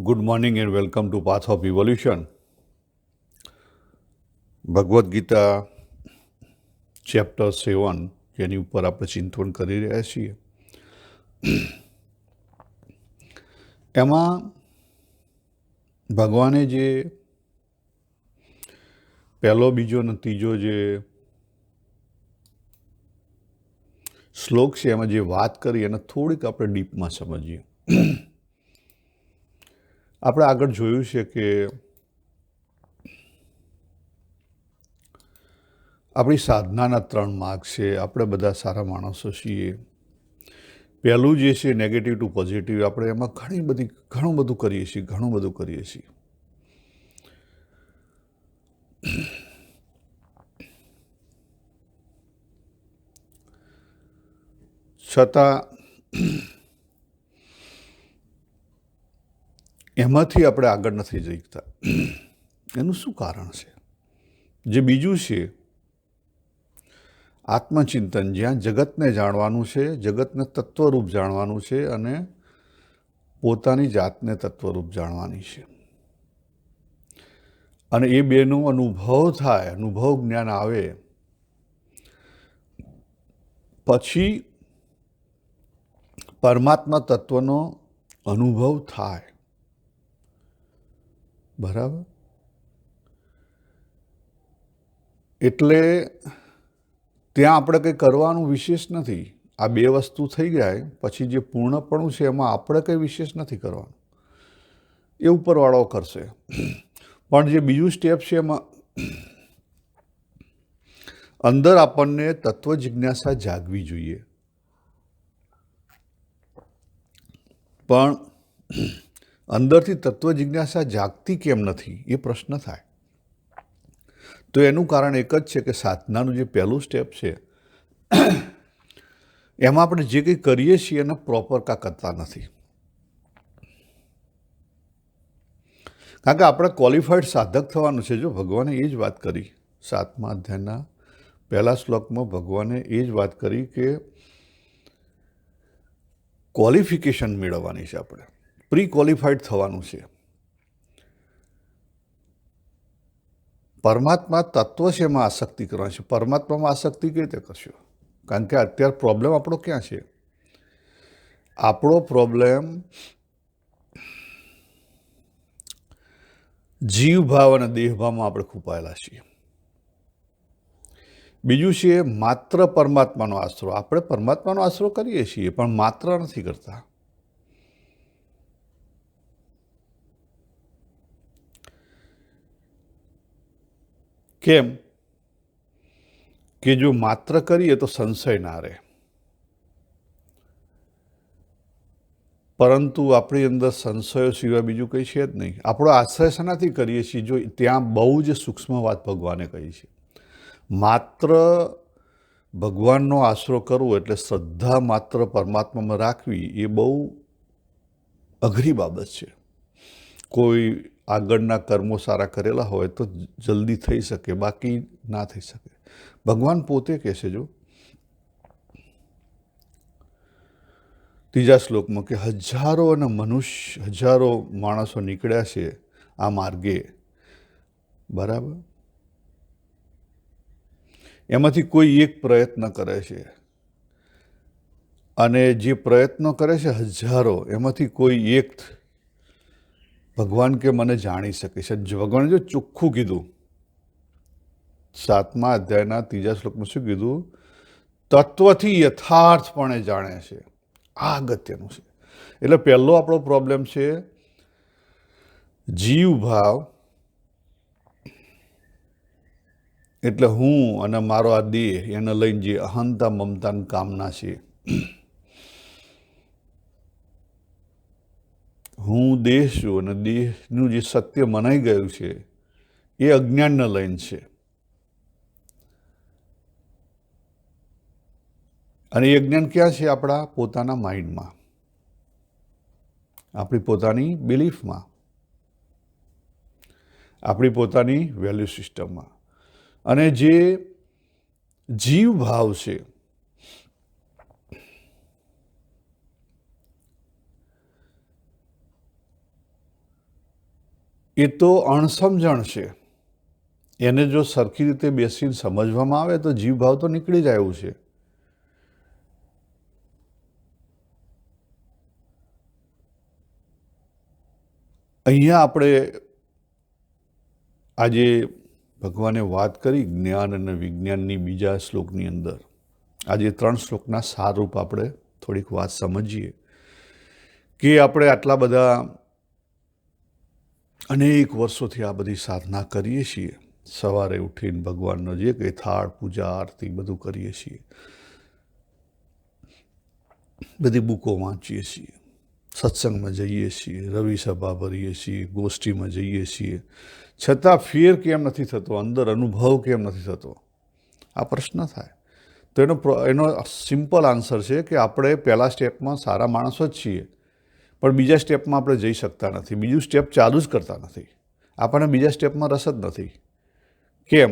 Good morning and welcome to Path of Evolution. Bhagavad Gita chapter 7 જેની ઉપર આપણે ચિંતન કરી રહ્યા છીએ એમાં ભગવાને જે પહેલો બીજો અને ત્રીજો જે શ્લોક છે એમાં જે વાત કરી એને થોડીક આપણે ડીપમાં સમજીએ. આપણે આગળ જોયું છે કે આપણી સાધનાના 3 માર્ગ છે. આપણે બધા સારા માણસો છીએ. પહેલું જે છે નેગેટિવ ટુ પોઝિટિવ, આપણે એમાં ઘણું બધું કરીએ છીએ. છતાં એમાંથી આપણે આગળ નથી જઈતા. એનું શું કારણ છે? જે બીજું છે આત્મચિંતન, જ્યાં જગતને જાણવાનું છે, જગતને તત્વરૂપ જાણવાનું છે અને પોતાની જાતને તત્વરૂપ જાણવાની છે. અને એ બેનું અનુભવ થાય, અનુભવ જ્ઞાન આવે પછી પરમાત્મા તત્વનો અનુભવ થાય. બરાબર? એટલે ત્યાં આપણે કંઈ કરવાનું વિશેષ નથી. આ બે વસ્તુ થઈ જાય પછી જે પૂર્ણપણું છે એમાં આપણે કંઈ વિશેષ નથી કરવાનું, એ ઉપરવાળો કરશે. પણ જે બીજું સ્ટેપ છે એમાં અંદર આપણને તત્વ જિજ્ઞાસા જાગવી જોઈએ. પણ અંદરથી તત્વ જિજ્ઞાસા જાગતી કેમ નથી એ પ્રશ્ન થાય. તો એનું કારણ એક જ છે કે સાધનાનું જે પહેલું સ્ટેપ છે એમાં આપણે જે કંઈ કરીએ છીએ એને પ્રોપર કરતા નથી. કારણ કે આપણે ક્વોલિફાઈડ સાધક થવાનું છે. જો ભગવાને એ જ વાત કરી 7મા અધ્યાયના પહેલા શ્લોકમાં, ભગવાને એ જ વાત કરી કે ક્વોલિફિકેશન મેળવવાની છે. આપણે પ્રી ક્વોલિફાઈડ થવાનું છે. પરમાત્મા તત્વ છે એમાં આસક્તિ કરવાની છે. પરમાત્મામાં આસક્તિ કઈ રીતે કરશો? કારણ કે અત્યારે પ્રોબ્લેમ આપણો ક્યાં છે? આપણો પ્રોબ્લેમ જીવભાવ અને દેહભાવમાં આપણે ખૂંપાયેલા છીએ. બીજું છે માત્ર પરમાત્માનો આશરો. આપણે પરમાત્માનો આશરો કરીએ છીએ પણ માત્ર નથી કરતા. કેમ કે જો માત્ર કરીએ તો સંશય ના રહે, પરંતુ આપણી અંદર સંશયો સિવાય બીજું કંઈ છે જ નહીં. આપણો આશ્રય શાનાથી કરીએ છીએ? જો ત્યાં બહુ જ સૂક્ષ્મ વાત ભગવાને કહી છે. માત્ર ભગવાનનો આશરો કરવો એટલે શ્રદ્ધા માત્ર પરમાત્મામાં રાખવી એ બહુ અઘરી બાબત છે. કોઈ આગળના કર્મો સારા કરેલા હોય તો જલ્દી થઈ શકે, બાકી ના થઈ શકે. ભગવાન પોતે કહે છે જો 3જા શ્લોકમાં કે હજારો માણસો નીકળ્યા છે આ માર્ગે. બરાબર? એમાંથી કોઈ એક પ્રયત્ન કરે છે અને જે પ્રયત્નો કરે છે હજારો, એમાંથી કોઈ એક ભગવાન કે મને જાણી શકે છે. ભગવાને જો ચોખ્ખું કીધું 7મા અધ્યાયના 3જા શ્લોકમાં શું કીધું? તત્વથી યથાર્થપણે જાણે છે. આ અગત્યનું છે. એટલે પહેલો આપણો પ્રોબ્લેમ છે જીવ ભાવ, એટલે હું અને મારો આ દેહ, એને લઈને જે અહંતા મમતાની કામના છે. હું દેહ છું અને દેહનું જે સત્ય મનાઈ ગયું છે એ અજ્ઞાનને લઈને છે. અને એ અજ્ઞાન ક્યાં છે? આપણા પોતાના માઇન્ડમાં, આપણી પોતાની બિલીફમાં, આપણી પોતાની વેલ્યુ સિસ્ટમમાં. અને જે જીવ ભાવ છે એ તો અણસમજણ છે. એને જો સરખી રીતે બેસીને સમજવામાં આવે તો જીવભાવ તો નીકળી જાય એવું છે. અહીંયા આપણે આજે ભગવાને વાત કરી જ્ઞાન અને વિજ્ઞાનની બીજા શ્લોકની અંદર. આજે 3 શ્લોકના સારરૂપ આપણે થોડીક વાત સમજીએ કે આપણે આટલા બધા અનેક વર્ષોથી આ બધી સાધના કરીએ છીએ. સવારે ઉઠીને ભગવાનનો જે કંઈ થાળ પૂજા આરતી બધું કરીએ છીએ, બધી બુકો વાંચીએ છીએ, સત્સંગમાં જઈએ છીએ, રવિ સભા ભરીએ છીએ, ગોષ્ઠીમાં જઈએ છીએ, છતાં ફેર કેમ નથી થતો, અંદર અનુભવ કેમ નથી થતો, આ પ્રશ્ન થાય. તો એનો સિમ્પલ આન્સર છે કે આપણે પહેલા સ્ટેપમાં સારા માણસો જ છીએ, પણ બીજા સ્ટેપમાં આપણે જઈ શકતા નથી, બીજું સ્ટેપ ચાલુ જ કરતા નથી. આપણને બીજા સ્ટેપમાં રસ જ નથી. કેમ?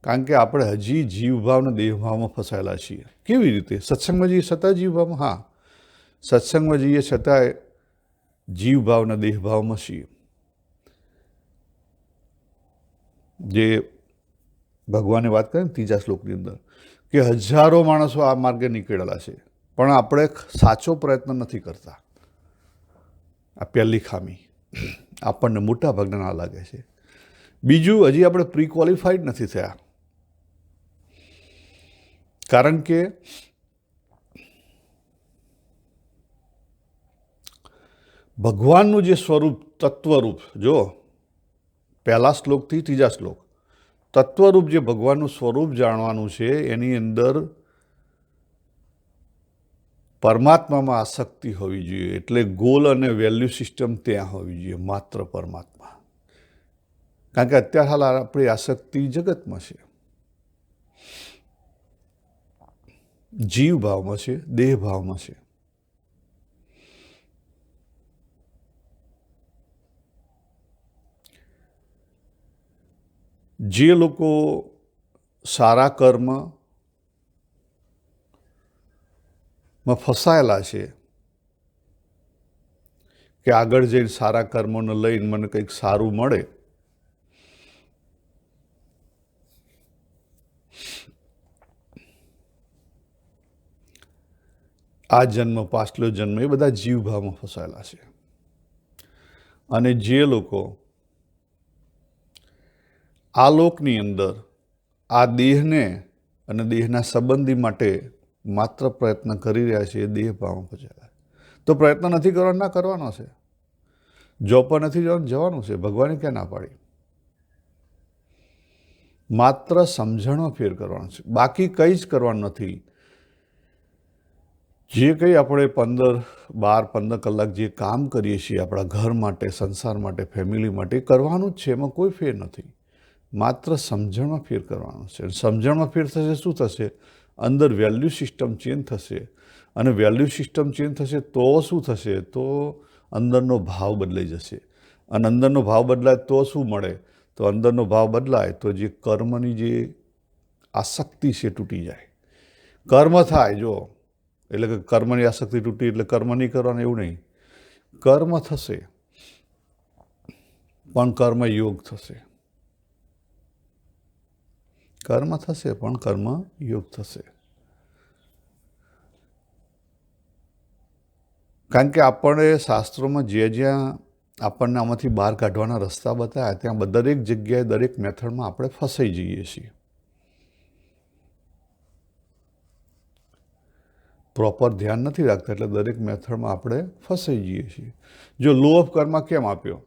કારણ કે આપણે હજી જીવભાવ અને દેહભાવમાં ફસાયેલા છીએ. કેવી રીતે? સત્સંગમાં જઈએ છતાં જીવભાવમાં, હા, સત્સંગમાં જઈએ છતાંય જીવભાવના દેહભાવમાં છીએ. જે ભગવાને વાત કરી ને 3જા શ્લોકની અંદર કે હજારો માણસો આ માર્ગે નીકળેલા છે, પણ આપણે સાચો પ્રયત્ન નથી કરતા. આ પહેલી ખામી આપણને મોટા ભાગના ના લાગે છે. બીજું, હજી આપણે પ્રી ક્વોલિફાઈડ નથી થયા. કારણ કે ભગવાનનું જે સ્વરૂપ, તત્વરૂપ, જો પહેલા શ્લોકથી 3જા શ્લોક, તત્વરૂપ જે ભગવાનનું સ્વરૂપ જાણવાનું છે, એની અંદર પરમાત્મામાં આસક્તિ હોવી જોઈએ. એટલે ગોલ અને વેલ્યુ સિસ્ટમ ત્યાં હોવી જોઈએ, માત્ર પરમાત્મા. કારણ કે અત્યારે હાલ આપણી આસક્તિ જગતમાં છે, જીવભાવમાં છે, દેહભાવમાં છે. જે લોકો સારા કર્મમાં ફસાયેલા છે કે આગળ જઈને સારા કર્મોને લઈને મને કંઈક સારું મળે, આ જન્મ, પાછલો જન્મ, એ બધા જીવભાવમાં ફસાયેલા છે. અને જે લોકો આ લોકની અંદર આ દેહને અને દેહના સંબંધી માટે માત્ર પ્રયત્ન કરી રહ્યા છે, એ દેહભાવમાં ફસાયેલા. તો પ્રયત્ન નથી કરવાનો, ના કરવાનો છે. જોબ પર નથી જવાનું, જવાનું છે. ભગવાને ક્યાં ના પાડી? માત્ર સમજણમાં ફેર કરવાનો છે, બાકી કંઈ જ કરવાનું નથી. જે કંઈ આપણે 12-15 કલાક જે કામ કરીએ છીએ આપણા ઘર માટે, સંસાર માટે, ફેમિલી માટે, કરવાનું જ છે. એમાં કોઈ ફેર નથી. માત્ર સમજણમાં ફેર કરવાનો છે. સમજણમાં ફેર થશે, શું થશે? અંદર વેલ્યુ સિસ્ટમ ચેન્જ થશે. અને વેલ્યુ સિસ્ટમ ચેન્જ થશે તો શું થશે? તો અંદરનો ભાવ બદલાઈ જશે. અને અંદરનો ભાવ બદલાય તો શું મળે? તો અંદરનો ભાવ બદલાય તો જે કર્મની જે આસક્તિ છે તૂટી જાય. કર્મ થાય, જો, એટલે કે કર્મની આસક્તિ તૂટી એટલે કર્મ નહીં કરવાનું એવું નહીં. કર્મ થશે, પણ કર્મ યોગ થશે. કર્મ થશે પણ કર્મ યોગ થશે. કારણ કે આપણે શાસ્ત્રોમાં જ્યાં આપણને આમાંથી બહાર કાઢવાના રસ્તા બતાવ્યા, ત્યાં દરેક જગ્યાએ, દરેક મેથડમાં આપણે ફસાઈ જઈએ છીએ. પ્રોપર ધ્યાન નથી રાખતા, એટલે દરેક મેથડમાં આપણે ફસાઈ જઈએ છીએ. જો લો ઓફ કર્મ કેમ આપ્યો?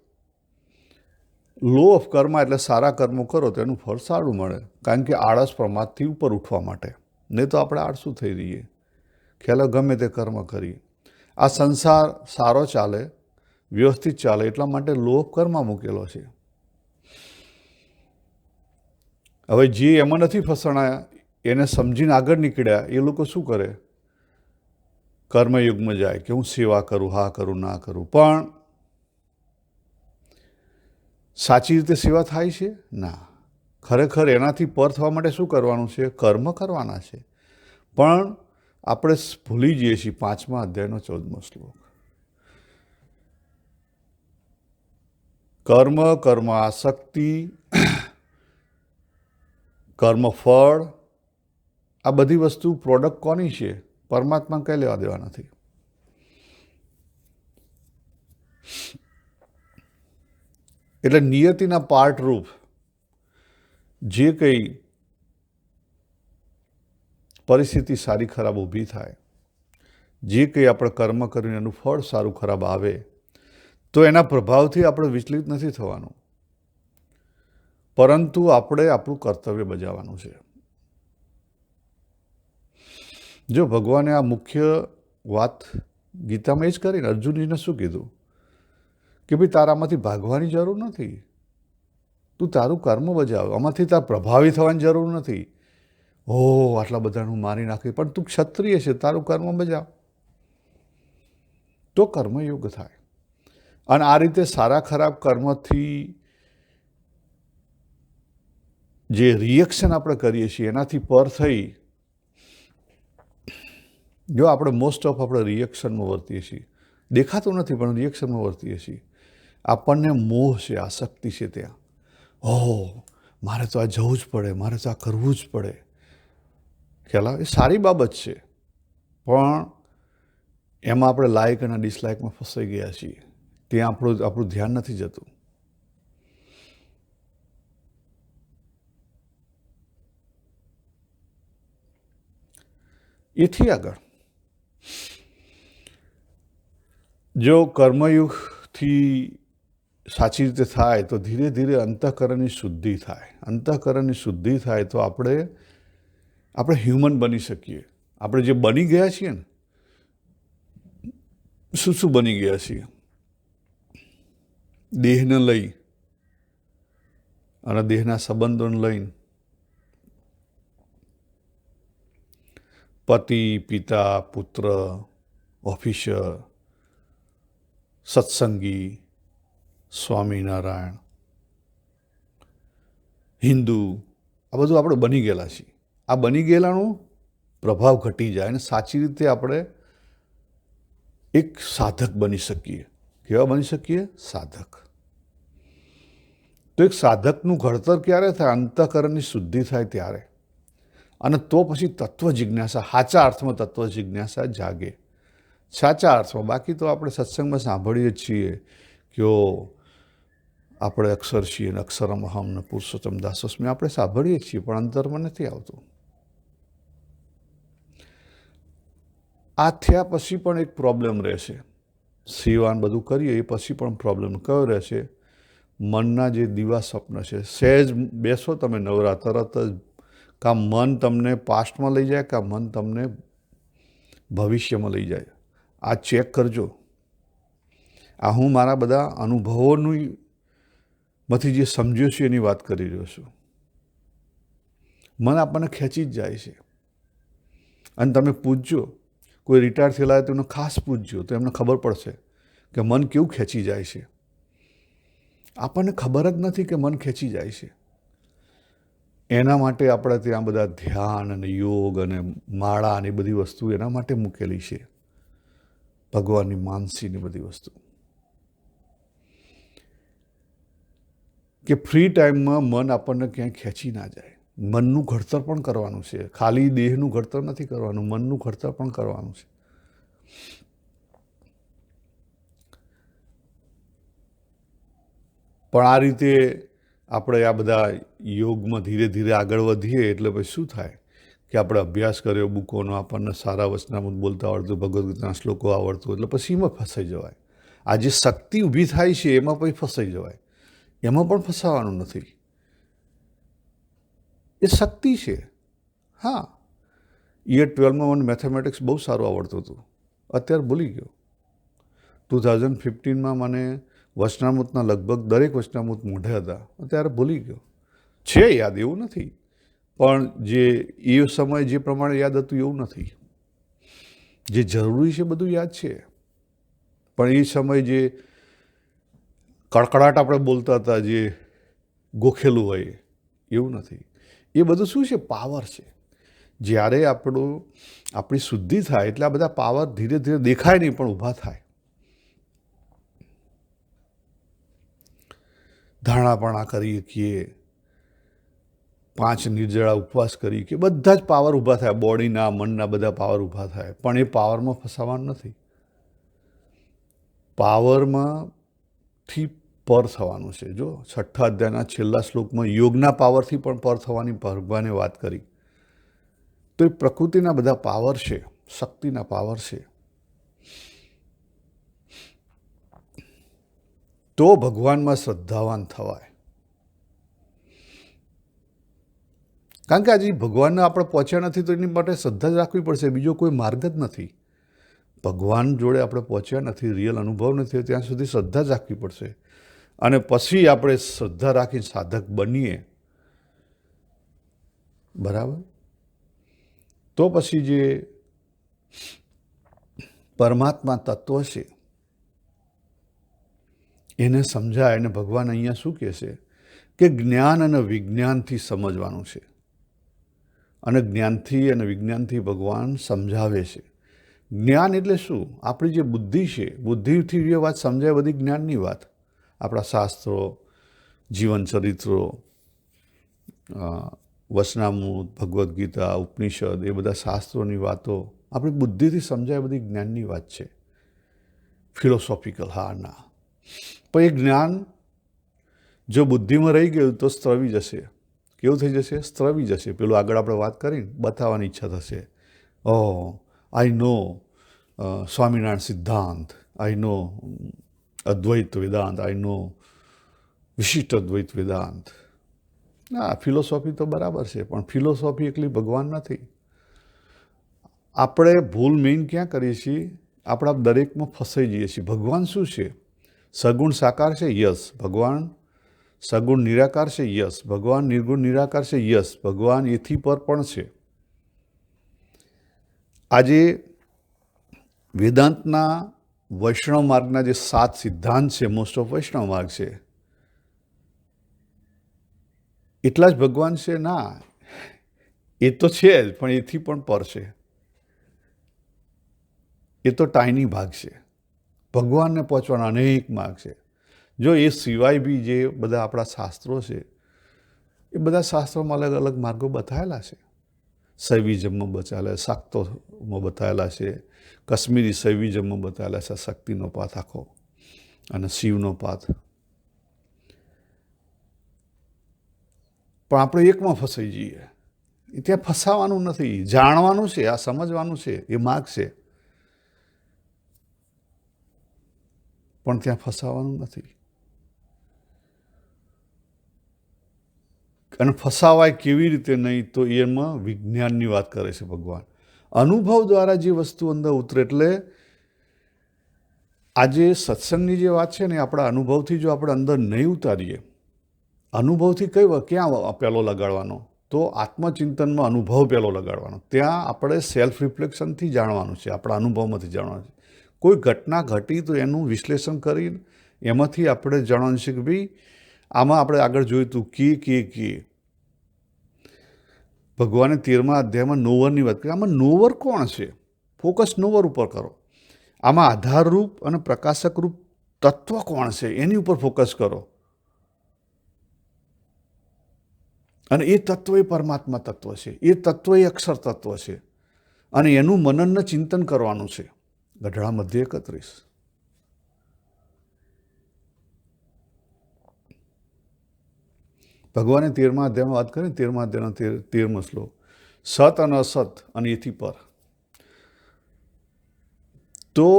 લો ઓફ કર્મ એટલે સારા કર્મો કરો તો એનું ફળ સારું મળે. કારણ કે આળસ પ્રમાદથી ઉપર ઉઠવા માટે. નહીં તો આપણે આળસુ થઈ રહીએ, ખ્યાલ ગમે તે કર્મ કરીએ. આ સંસાર સારો ચાલે, વ્યવસ્થિત ચાલે, એટલા માટે લો ઓફ કર્મ મૂકેલો છે. હવે જે એમાં નથી ફસણાયા, એને સમજીને આગળ નીકળ્યા, એ લોકો શું કરે? કર્મયુગમાં જાય કે હું સેવા કરું, હા કરું, ના કરું. પણ સાચી રીતે સેવા થાય છે? ના. ખરેખર એનાથી પર થવા માટે શું કરવાનું છે? કર્મ કરવાના છે. પણ આપણે ભૂલી જઈએ છીએ 5મા અધ્યાયનો 14મો શ્લોક. કર્મ, કર્મ આસક્તિ, કર્મફળ, આ બધી વસ્તુ પ્રોડક્ટ કોની છે? પરમાત્મા કંઈ લેવા દેવા નથી. એટલે નિયતિના પાર્ટરૂપ જે કંઈ પરિસ્થિતિ સારી ખરાબ ઊભી થાય, જે કંઈ આપણે કર્મ કરીને એનું ફળ સારું ખરાબ આવે, તો એના પ્રભાવથી આપણે વિચલિત નથી થવાનું, પરંતુ આપણે આપણું કર્તવ્ય બજાવવાનું છે. જો ભગવાને આ મુખ્ય વાત ગીતામાં એ જ કરીને અર્જુનજીને શું કીધું કે ભાઈ તારામાંથી ભાગવાની જરૂર નથી, તું તારું કર્મ બજાવ, આમાંથી તાર પ્રભાવિત થવાની જરૂર નથી. આટલા બધાનું મારી નાખી, પણ તું ક્ષત્રિય છે, તારું કર્મ બજાવ, તો કર્મયોગ થાય. અને આ રીતે સારા ખરાબ કર્મથી જે રિએક્શન આપણે કરીએ છીએ એનાથી પર થઈ, જો આપણે મોસ્ટ ઓફ આપણે રિએક્શનમાં વર્તીએ છીએ, દેખાતું નથી પણ રિએક્શનમાં વર્તીએ છીએ. આપણને મોહ છે, આસક્તિ છે ત્યાં, મારે તો આ જવું જ પડે, મારે તો આ કરવું જ પડે. ખ્યાલ આવે? એ સારી બાબત છે, પણ એમાં આપણે લાઇક અને ડિસલાઇકમાં ફસાઈ ગયા છીએ. ત્યાં આપણું ધ્યાન નથી જતું. એથી આગળ જો કર્મયુગથી સાચી રીતે થાય તો ધીરે ધીરે અંતઃકરણની શુદ્ધિ થાય. અંતઃકરણની શુદ્ધિ થાય તો આપણે હ્યુમન બની શકીએ. આપણે જે બની ગયા છીએ ને, શું બની ગયા છીએ? દેહને લઈ અને દેહના સંબંધોને લઈને પતિ, પિતા, પુત્ર, ઓફિસર, સત્સંગી, સ્વામિનારાયણ, હિન્દુ, આ બધું આપણે બની ગયેલા છીએ. આ બની ગયેલાનો પ્રભાવ ઘટી જાય અને સાચી રીતે આપણે એક સાધક બની શકીએ. કેવા બની શકીએ? સાધક. તો એક સાધકનું ઘડતર ક્યારે થાય? અંતઃકરણની શુદ્ધિ થાય ત્યારે. અને તો પછી તત્વ જિજ્ઞાસા, સાચા અર્થમાં તત્વ જિજ્ઞાસા જાગે. સાચા અર્થમાં. બાકી તો આપણે સત્સંગમાં સાંભળીએ જ છીએ કે આપણે અક્ષર છીએ ને અક્ષરમ અહમ ને પુરુષોત્તમ દાસોસ્મી, આપણે સાંભળીએ છીએ પણ અંતરમાં નથી આવતું. આ થયા પછી પણ એક પ્રોબ્લેમ રહેશે. સેવાન બધું કરીએ એ પછી પણ પ્રોબ્લેમ કયો રહેશે? મનના જે દિવા સ્વપ્ન છે, સહેજ બેસો તમે નવરા, તરત જ કાં મન તમને પાસ્ટમાં લઈ જાય, કાં મન તમને ભવિષ્યમાં લઈ જાય. આ ચેક કરજો. આ હું મારા બધા અનુભવોની માંથી જે સમજ્યો છું એની વાત કરી રહ્યો છું. મન આપણને ખેંચી જ જાય છે. અને તમે પૂછજો, કોઈ રિટાયર થયેલા હોય તો એમને ખાસ પૂછજો, તો એમને ખબર પડશે કે મન કેવું ખેંચી જાય છે. આપણને ખબર જ નથી કે મન ખેંચી જાય છે. એના માટે આપણે ત્યાં બધા ધ્યાન અને યોગ અને માળા અને બધી વસ્તુ એના માટે મૂકેલી છે. ભગવાનની માનસીની બધી વસ્તુ કે ફ્રી ટાઈમમાં મન આપણને ક્યાંય ખેંચી ના જાય. મનનું ઘડતર પણ કરવાનું છે. ખાલી દેહનું ઘડતર નથી કરવાનું, મનનું ઘડતર પણ કરવાનું છે. પણ આ રીતે આપણે આ બધા યોગમાં ધીરે ધીરે આગળ વધીએ એટલે પછી શું થાય કે આપણે અભ્યાસ કર્યો બુકોનો, આપણને સારા વચનામૃત બોલતા આવડતું, ભગવદ્ ગીતાના શ્લોકો આવડતું, એટલે પછી એમાં ફસાઈ જવાય. આ જે શક્તિ ઊભી થાય છે એમાં પછી ફસાઈ જવાય. એમાં પણ ફસાવાનું નથી. એ શક્તિ છે. હા, યર 12માં મને મેથેમેટિક્સ બહુ સારું આવડતું હતું, અત્યારે ભૂલી ગયો. 2015માં મને વચનામૃતના લગભગ દરેક વચનામૃત મોઢે હતા, અત્યારે ભૂલી ગયો. છે યાદ, એવું નથી, પણ જે એ સમયે જે પ્રમાણે યાદ હતું એવું નથી. જે જરૂરી છે બધું યાદ છે, પણ એ સમયે જે કડકડાટ આપણે બોલતા હતા, જે ગોખેલું હોય એવું નથી. એ બધું શું છે? પાવર છે. જ્યારે આપણી શુદ્ધિ થાય એટલે આ બધા પાવર ધીરે ધીરે દેખાય નહીં પણ ઊભા થાય. ધારણાપણા કરી શકીએ, 5 નિર્જળા ઉપવાસ કરી કે બધા જ પાવર ઊભા થાય, બોડીના મનના બધા પાવર ઊભા થાય, પણ એ પાવરમાં ફસાવાનું નથી. પાવરમાંથી પર થવાનું છે. જો 6ઠ્ઠા અધ્યાયના છેલ્લા શ્લોકમાં યોગના પાવરથી પણ પર થવાની ભગવાને વાત કરી. તો એ પ્રકૃતિના બધા પાવર છે, શક્તિના પાવર છે. તો ભગવાનમાં શ્રદ્ધાવાન થવાય. કારણ કે આજે ભગવાનને આપણે પહોંચ્યા નથી તો એની માટે શ્રદ્ધા જ રાખવી પડશે, બીજો કોઈ માર્ગ જ નથી. ભગવાન જોડે આપણે પહોંચ્યા નથી, રિયલ અનુભવ નથી, ત્યાં સુધી શ્રદ્ધા જ રાખવી પડશે. અને પછી આપણે શ્રદ્ધા રાખીને સાધક બનીએ, બરાબર, તો પછી જે પરમાત્મા તત્વ છે એને સમજાય. અને ભગવાન અહીંયા શું કહે છે કે જ્ઞાન અને વિજ્ઞાનથી સમજવાનું છે. અને જ્ઞાનથી અને વિજ્ઞાનથી ભગવાન સમજાવે છે. જ્ઞાન એટલે શું? આપણી જે બુદ્ધિ છે, બુદ્ધિથી જે વાત સમજાય બધી જ્ઞાનની વાત. આપણા શાસ્ત્રો, જીવન ચરિત્રો, વચનામૃત, ભગવદ્ ગીતા, ઉપનિષદ, એ બધા શાસ્ત્રોની વાતો આપણી બુદ્ધિથી સમજાય બધી જ્ઞાનની વાત છે. ફિલોસોફિકલ, હા ના. પણ એ જ્ઞાન જો બુદ્ધિમાં રહી ગયું તો સ્ત્રવી જશે. કેવું થઈ જશે? સ્ત્રવી જશે. પેલું આગળ આપણે વાત કરીને બતાવવાની ઈચ્છા થશે. ઓહ, આઈ નો સ્વામિનારાયણ સિદ્ધાંત, આઈ નો અદ્વૈત વેદાંત, આઈ નો વિશિષ્ટ અદ્વૈત વેદાંત. હા, ફિલોસોફી તો બરાબર છે, પણ ફિલોસોફી એકલી ભગવાન નથી. આપણે ભૂલ મેઇન ક્યાં કરીએ છીએ? આપણા દરેકમાં ફસાઈ જઈએ છીએ. ભગવાન શું છે? સગુણ સાકાર છે, યસ. ભગવાન સગુણ નિરાકાર છે, યસ. ભગવાન નિર્ગુણ નિરાકાર છે, યસ. ભગવાન એથી પર પણ છે. આજે વેદાંતના વૈષ્ણવ માર્ગના જે 7 સિદ્ધાંત છે, મોસ્ટ ઓફ વૈષ્ણવ માર્ગ છે, એટલા જ ભગવાન છે? ના, એ તો છે જ, પણ એથી પણ પર છે. એ તો ટાઈની ભાગ છે. ભગવાનને પહોંચવાના અનેક માર્ગ છે. જો એ સિવાય બી જે બધા આપણા શાસ્ત્રો છે, એ બધા શાસ્ત્રોમાં અલગ અલગ માર્ગો બતાવેલા છે. શૈવિઝમમાં બતાવેલા, શાક્તોમાં બતાવેલા છે, કાશ્મીરી શૈવિઝમમાં બતાવેલા છે, શક્તિનો પાથ આખો અને શિવનો પાથ. પણ આપણે એકમાં ફસાઈ જઈએ. ત્યાં ફસાવાનું નથી, જાણવાનું છે, આ સમજવાનું છે, એ માર્ગ છે, પણ ત્યાં ફસાવાનું નથી. અને ફસાવાય કેવી રીતે નહીં? તો એમાં વિજ્ઞાનની વાત કરે છે ભગવાન. અનુભવ દ્વારા જે વસ્તુ અંદર ઉતરે. એટલે આજે સત્સંગની જે વાત છે ને, આપણા અનુભવથી જો આપણે અંદર નહીં ઉતારીએ, અનુભવથી ક્યાં પહેલો લગાડવાનો? તો આત્મચિંતનમાં અનુભવ પહેલો લગાડવાનો. ત્યાં આપણે સેલ્ફ રિફ્લેક્શનથી જાણવાનું છે, આપણા અનુભવમાંથી જાણવાનું છે. કોઈ ઘટના ઘટી તો એનું વિશ્લેષણ કરી એમાંથી આપણે જાણવાનું છે કે ભાઈ આમાં આપણે આગળ જોયું હતું કે ભગવાને 13મા અધ્યાયમાં નોવરની વાત કરી. આમાં નોવર કોણ છે? ફોકસ નોવર ઉપર કરો. આમાં આધારરૂપ અને પ્રકાશકરૂપ તત્વ કોણ છે એની ઉપર ફોકસ કરો. અને એ તત્વ એ પરમાત્મા તત્વ છે, એ તત્વ એ અક્ષર તત્વ છે. અને એનું મનનને ચિંતન કરવાનું છે. ગઢડા મધ્ય 31. ભગવાને 13મા અધ્યાયમાં વાત કરી, 13મા અધ્યાયનો 13મો શ્લોક, સત અને અસત અને એથી પર. તો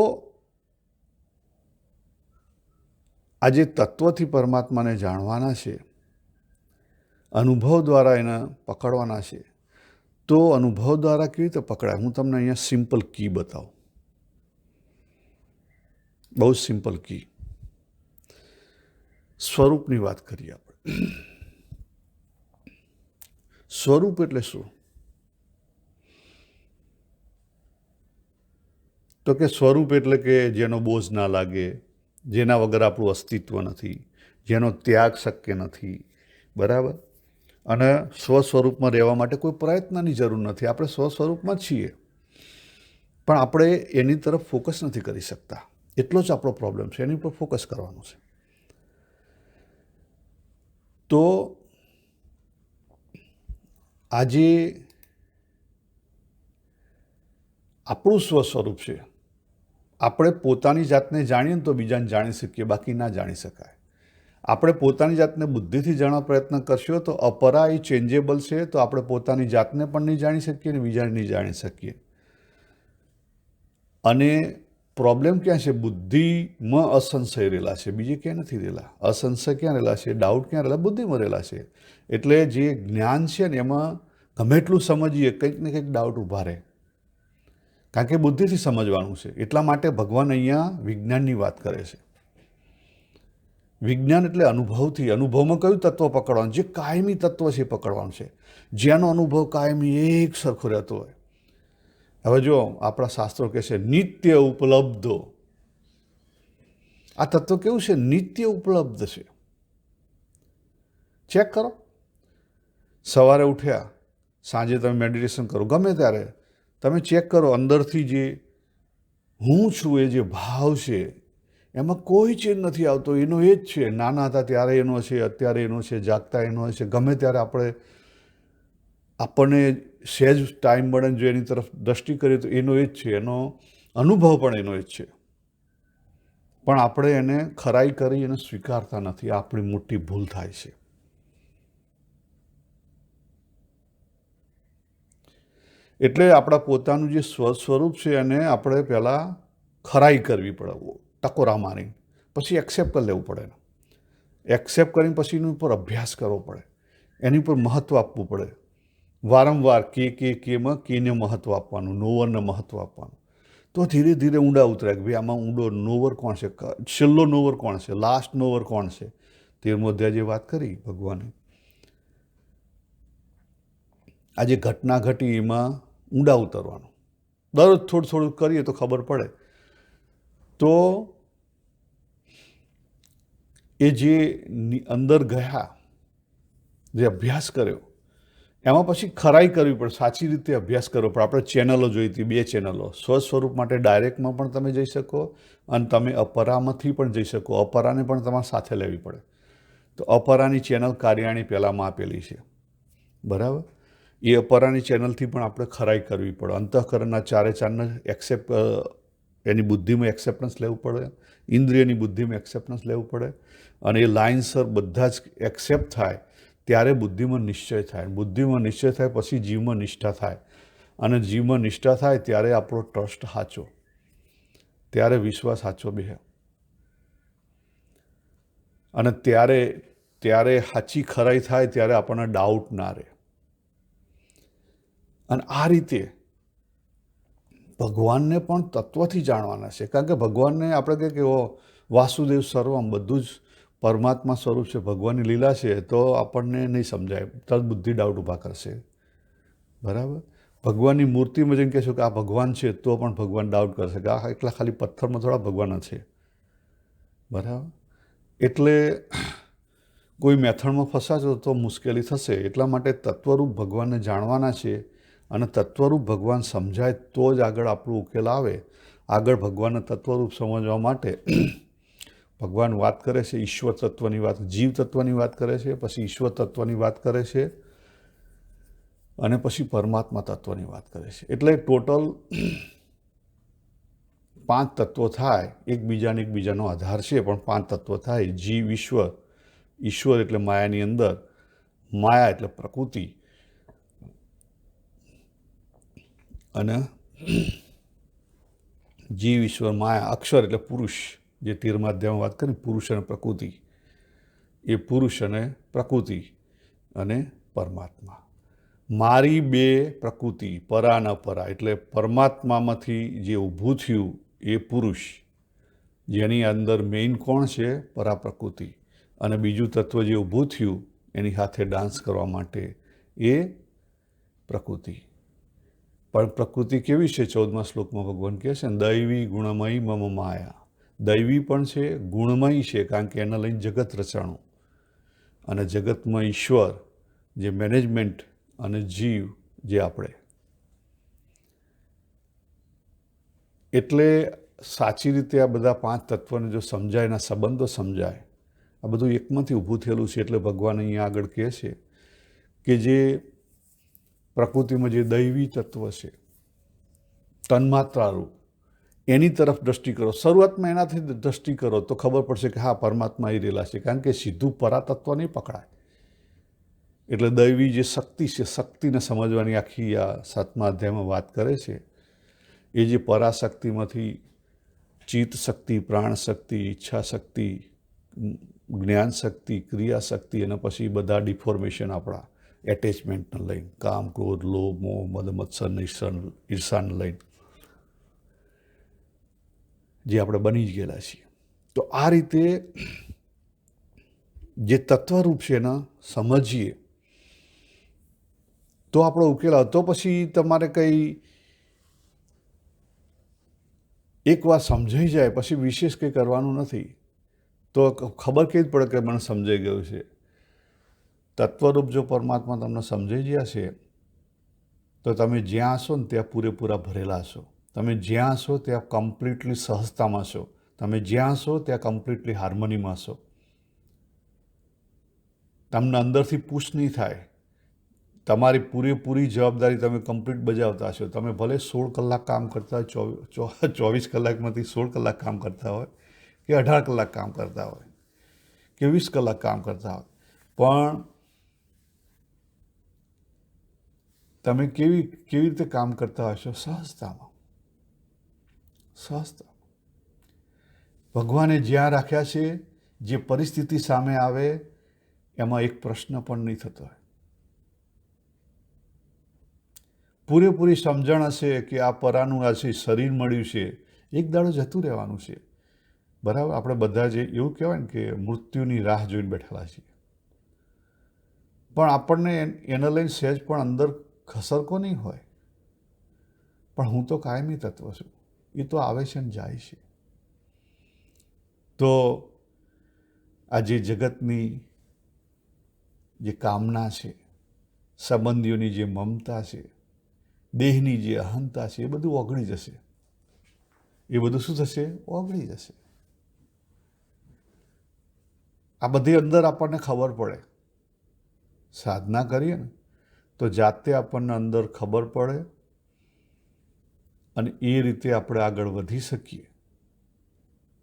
આજે તત્વથી પરમાત્માને જાણવાના છે, અનુભવ દ્વારા એને પકડવાના છે. તો અનુભવ દ્વારા કેવી રીતે પકડાય? હું તમને અહીંયા સિમ્પલ કી બતાવું, બહુ સિમ્પલ કી. સ્વરૂપની વાત કરીએ આપણે. સ્વરૂપ એટલે શું? તો કે સ્વરૂપ એટલે કે જેનો બોજ ના લાગે, જેના વગર આપણું અસ્તિત્વ નથી, જેનો ત્યાગ શક્ય નથી, બરાબર. અને સ્વસ્વરૂપમાં રહેવા માટે કોઈ પ્રયત્નની જરૂર નથી. આપણે સ્વસ્વરૂપમાં જ છીએ, પણ આપણે એની તરફ ફોકસ નથી કરી શકતા. એટલો જ આપણો પ્રોબ્લેમ છે. એની ઉપર ફોકસ કરવાનું છે. તો આજે આપણું સ્વસ્વરૂપ છે. આપણે પોતાની જાતને જાણીએ ને તો બીજાને જાણી શકીએ, બાકી ના જાણી શકાય. આપણે પોતાની જાતને બુદ્ધિથી જાણવા પ્રયત્ન કરશો તો અપરા એ ચેન્જેબલ છે, તો આપણે પોતાની જાતને પણ નહીં જાણી શકીએ ને બીજાને નહીં જાણી શકીએ. અને પ્રોબ્લેમ ક્યાં છે? બુદ્ધિમાં અસંશય રહેલા છે, બીજે ક્યાં નથી રહેલા. અસંશય ક્યાં રહેલા છે? ડાઉટ ક્યાં રહેલા? બુદ્ધિમાં રહેલા છે. એટલે જે જ્ઞાન છે ને એમાં ગમે એટલું સમજીએ કંઈક ને કંઈક ડાઉટ ઊભા રહે, કારણ કે બુદ્ધિથી સમજવાનું છે. એટલા માટે ભગવાન અહીંયા વિજ્ઞાનની વાત કરે છે. વિજ્ઞાન એટલે અનુભવથી. અનુભવમાં કયું તત્વ પકડવાનું? જે કાયમી તત્વ છે એ પકડવાનું છે, જેનો અનુભવ કાયમી એક સરખો રહેતો હોય. હવે જો આપણા શાસ્ત્રો કહે છે નિત્ય ઉપલબ્ધો. આ તત્વ કેવું છે? નિત્ય ઉપલબ્ધ છે. ચેક કરો. સવારે ઉઠ્યા, સાંજે તમે મેડિટેશન કરો, ગમે ત્યારે તમે ચેક કરો, અંદરથી જે હું છું એ જે ભાવ છે એમાં કોઈ ચેન્જ નથી આવતો. એનો એ જ છે. નાના હતા ત્યારે એનો છે, અત્યારે એનો છે, જાગતા એનો છે. ગમે ત્યારે આપણને સહેજ ટાઈમ મળે જો એની તરફ દ્રષ્ટિ કરીએ તો એનો એ જ છે. એનો અનુભવ પણ એનો એ જ છે. પણ આપણે એને ખરાઈ કરી એને સ્વીકારતા નથી. આપણી મોટી ભૂલ થાય છે. એટલે આપણા પોતાનું જે સ્વરૂપ છે એને આપણે પહેલાં ખરાઈ કરવી પડે, ટકોરા મારીને, પછી એક્સેપ્ટ કરી લેવું પડે. એક્સેપ્ટ કરીને પછી એની ઉપર અભ્યાસ કરવો પડે, એની ઉપર મહત્ત્વ આપવું પડે. વારંવાર કેમાં કેને મહત્ત્વ આપવાનું, નોવરને મહત્ત્વ આપવાનું. તો ધીરે ધીરે ઊંડા ઉતરે કે ભાઈ આમાં ઊંડો નોવર કોણ છે, છેલ્લો નોવર કોણ છે, લાસ્ટ નોવર કોણ છે. 13મો અધ્યાય જે વાત કરી ભગવાને, આ જે ઘટના ઘટી એમાં ઊંડા ઉતરવાનું. દરરોજ થોડું થોડું કરીએ તો ખબર પડે. તો એ જે અંદર ગયા, જે અભ્યાસ કર્યો, એમાં પછી ખરાઈ કરવી પડે, સાચી રીતે અભ્યાસ કરવો પડે. આપણે ચેનલો જોઈ હતી, 2 ચેનલો. સ્વસ્વરૂપ માટે ડાયરેક્ટમાં પણ તમે જઈ શકો અને તમે અપરામાંથી પણ જઈ શકો. અપરાને પણ તમારે સાથે લેવી પડે. તો અપરાની ચેનલ કાર્યાણી પહેલાંમાં આપેલી છે, બરાબર. એ અપરાની ચેનલથી પણ આપણે ખરાઈ કરવી પડે. અંતઃકરણના 4 એક્સેપ્ટ, એની બુદ્ધિમાં એક્સેપ્ટન્સ લેવું પડે, ઇન્દ્રિયની બુદ્ધિમાં એક્સેપ્ટન્સ લેવું પડે. અને એ લાઇનસર બધા જ એક્સેપ્ટ થાય ત્યારે બુદ્ધિમાં નિશ્ચય થાય. બુદ્ધિમાં નિશ્ચય થાય પછી જીવમાં નિષ્ઠા થાય. અને જીવમાં નિષ્ઠા થાય ત્યારે આપણો ટ્રસ્ટ સાચો, ત્યારે વિશ્વાસ સાચો બેહે. અને ત્યારે સાચી ખરાઈ થાય ત્યારે આપણને ડાઉટ ના રહે. અને આ રીતે ભગવાનને પણ તત્વથી જાણવાના છે. કારણ કે ભગવાનને આપણે કહે કે વાસુદેવ સર્વમ, બધું જ પરમાત્મા સ્વરૂપ છે, ભગવાનની લીલા છે, તો આપણને નહીં સમજાય. તરત બુદ્ધિ ડાઉટ ઊભા કરશે, બરાબર. ભગવાનની મૂર્તિમાં જઈને કહેશું કે આ ભગવાન છે તો પણ ભગવાન ડાઉટ કરશે કે આ એટલા ખાલી પથ્થરમાં થોડા ભગવાન છે, બરાબર. એટલે કોઈ મેથડમાં ફસાશો તો મુશ્કેલી થશે. એટલા માટે તત્વરૂપ ભગવાનને જાણવાના છે. અને તત્વરૂપ ભગવાન સમજાય તો જ આગળ આપણું ઉકેલ આવે. આગળ ભગવાનના તત્વરૂપ સમજવા માટે ભગવાન વાત કરે છે ઈશ્વર તત્વની વાત, જીવ તત્વની વાત કરે છે, પછી ઈશ્વર તત્વની વાત કરે છે, અને પછી પરમાત્મા તત્વની વાત કરે છે. એટલે ટોટલ 5 તત્વો થાય. એકબીજાનો આધાર છે, પણ 5 તત્વો થાય. જીવ, ઈશ્વર એટલે માયાની અંદર, માયા એટલે પ્રકૃતિ, અને જીવ, ઈશ્વર, માયા. અક્ષર એટલે પુરુષ, જે 13મા અધ્યાયમાં વાત કરી, પુરુષ અને પ્રકૃતિ. એ પુરુષ અને પ્રકૃતિ અને પરમાત્મા. મારી 2 પ્રકૃતિ, પરા અને અપરા. એટલે પરમાત્મામાંથી જે ઊભું થયું એ પુરુષ, જેની અંદર મેઇન કોણ છે? પરા પ્રકૃતિ. અને બીજું તત્વ જે ઊભું થયું એની સાથે ડાન્સ કરવા માટે એ પ્રકૃતિ. પણ પ્રકૃતિ કેવી છે? 14મા શ્લોકમાં ભગવાન કહે છે દૈવી ગુણમયી મમ માયા. દૈવી પણ છે, ગુણમયી છે, કારણ કે એને લઈને જગત રચાણું. અને જગતમાં ઈશ્વર જે મેનેજમેન્ટ, અને જીવ જે આપણે. એટલે સાચી રીતે આ બધા 5 તત્વોને જો સમજાય, એના સંબંધો સમજાય, આ બધું એકમાંથી ઊભું થયેલું છે. એટલે ભગવાન અહીંયા આગળ કહે છે કે જે પ્રકૃતિમાં જે દૈવી તત્વ છે, તન્માત્રારૂપ, એની તરફ દ્રષ્ટિ કરો. શરૂઆતમાં એનાથી દ્રષ્ટિ કરો તો ખબર પડશે કે હા, પરમાત્મા આવી રહેલા છે. કારણ કે સીધું પરાતત્વ નહીં પકડાય. એટલે દૈવી જે શક્તિ છે, શક્તિને સમજવાની આખી આ 7મા અધ્યાયમાં વાત કરે છે. એ જે પરાશક્તિમાંથી ચિત્ત શક્તિ, પ્રાણ શક્તિ, ઈચ્છા શક્તિ, જ્ઞાન શક્તિ, ક્રિયા શક્તિ, અને પછી બધા ડિફોર્મેશન આપણા એટેચમેન્ટને લઈને, કામ, ક્રોધ, લોભ, મોહ, મદ, મત્સર, ઈર્ષાને લઈને જે આપણે બની જ ગયેલા છીએ. તો આ રીતે જે તત્વરૂપ છે એને સમજીએ તો આપણો ઉકેલ આવે. તો પછી તમારે કંઈ એક વાર સમજાઈ જાય પછી વિશેષ કંઈ કરવાનું નથી. તો ખબર કેવી જ પડે કે મને સમજાઈ ગયું છે. તત્વરૂપ જો પરમાત્મા તમને સમજાઈ ગયા છે તો તમે જ્યાં હશો ને ત્યાં પૂરેપૂરા ભરેલા હશો. તમે જ્યાં હશો ત્યાં કમ્પ્લીટલી સહજતામાં હશો. તમે જ્યાં હશો ત્યાં કમ્પ્લીટલી હાર્મનીમાં હશો. તમને અંદરથી પુશ નહીં થાય. તમારી પૂરેપૂરી જવાબદારી તમે કમ્પ્લીટ બજાવતા હશો. તમે ભલે 16 કલાક કામ કરતા હોય, 24 કલાકમાંથી 16 કલાક કામ કરતા હોય, કે 18 કલાક કામ કરતા હોય, કે 20 કલાક કામ કરતા હોય, પણ તમે કેવી રીતે કામ કરતા હશો? સહજતામાં. ભગવાને જ્યાં રાખ્યા છે, જે પરિસ્થિતિ સામે આવે એમાં એક પ્રશ્ન પણ નહીં થતો હોય. પૂરેપૂરી સમજણ હશે કે આ પરાનું આ છે, શરીર મળ્યું છે, એક દાડો જતું રહેવાનું છે. બરાબર? આપણે બધા જે એવું કહેવાય ને કે મૃત્યુની રાહ જોઈને બેઠેલા છીએ. પણ આપણને એને લઈને સહેજ પણ અંદર ખસરકો નહીં હોય. પણ હું તો કાયમી તત્વ છું. એ તો આવે છે ને જાય છે. તો આ જે જગતની જે કામના છે, સંબંધીઓની જે મમતા છે, દેહની જે અહંતા છે, એ બધું ઓગળી જશે. એ બધું શું થશે? ઓગળી જશે. આ બધી અંદર આપણને ખબર પડે. સાધના કરીએ ને તો જાતે આપણને અંદર ખબર પડે અને એ રીતે આપણે આગળ વધી શકીએ.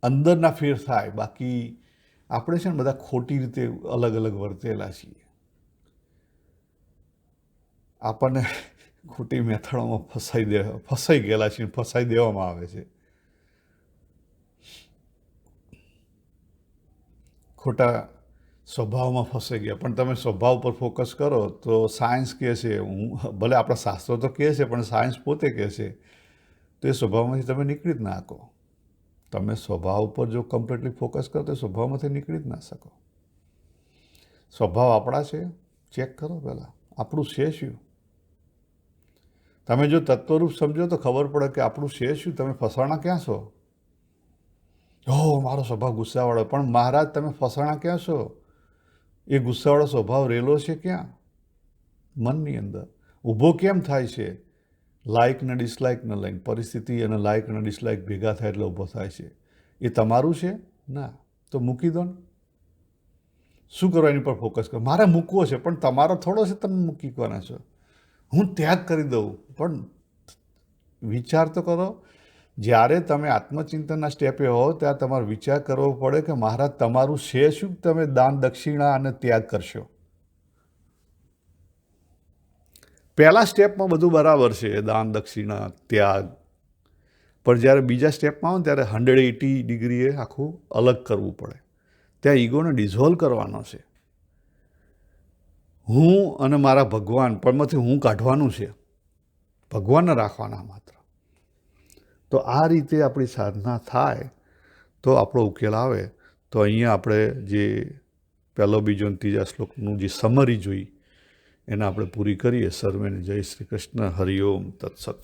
અંદરના ફેર થાય. બાકી આપણે છે ને બધા ખોટી રીતે અલગ અલગ વર્તેલા છીએ. આપણને ખોટી મેથડોમાં ફસાઈ ગયેલા છીએ, ફસાઈ દેવામાં આવે છે. ખોટા સ્વભાવમાં ફસાઈ ગયા. પણ તમે સ્વભાવ પર ફોકસ કરો તો સાયન્સ કહે છે, ભલે આપણા શાસ્ત્રો તો કહે છે, પણ સાયન્સ પોતે કહે છે તો એ સ્વભાવમાંથી તમે નીકળી જ ના શકો. તમે સ્વભાવ પર જો કમ્પ્લીટલી ફોકસ કરો તો સ્વભાવમાંથી નીકળી જ ના શકો. સ્વભાવ આપણા છે, ચેક કરો પહેલાં આપણું છે શું. તમે જો તત્વરૂપ સમજો તો ખબર પડે કે આપણું છે શું. તમે ફસાણા ક્યાં છો? મારો સ્વભાવ ગુસ્સાવાળો. પણ મહારાજ, તમે ફસાણા ક્યાં છો? એ ગુસ્સાવાળો સ્વભાવ રહેલો છે ક્યાં? મનની અંદર. ઊભો કેમ થાય છે? લાઇક ને ડિસલાઇકને લઈને. પરિસ્થિતિ અને લાઇક અને ડિસલાઇક ભેગા થાય એટલે ઊભો થાય છે. એ તમારું છે? ના. તો મૂકી દો ને. શું કરો? એની પર ફોકસ કરો. મારે મૂકવો છે, પણ તમારો થોડો છે, તમે મૂકી કોના છો? હું ત્યાગ કરી દઉં. પણ વિચાર તો કરો. જ્યારે તમે આત્મચિંતનના સ્ટેપે હો ત્યારે તમારે વિચાર કરવો પડે કે મહારાજ, તમારું છે શું? તમે દાન, દક્ષિણા અને ત્યાગ કરશો. પહેલા સ્ટેપમાં બધું બરાબર છે, દાન, દક્ષિણા, ત્યાગ. પણ જ્યારે બીજા સ્ટેપમાં આવો ને ત્યારે 180 ડિગ્રીએ આખું અલગ કરવું પડે. ત્યાં ઈગોને ડિઝોલ્વ કરવાનો છે. હું અને મારા ભગવાન પણમાંથી હું કાઢવાનું છે. ભગવાનને રાખવાના માત્ર. તો આ રીતે આપણી સાધના થાય તો આપણો ઉકેલ આવે. તો અહીંયા આપણે જે પહેલો, બીજો અને ત્રીજા શ્લોકનું જે સમરી જોઈ એને આપણે પૂરી કરીએ. સર્વેને જય શ્રી કૃષ્ણ. હરિઓમ તત્સત.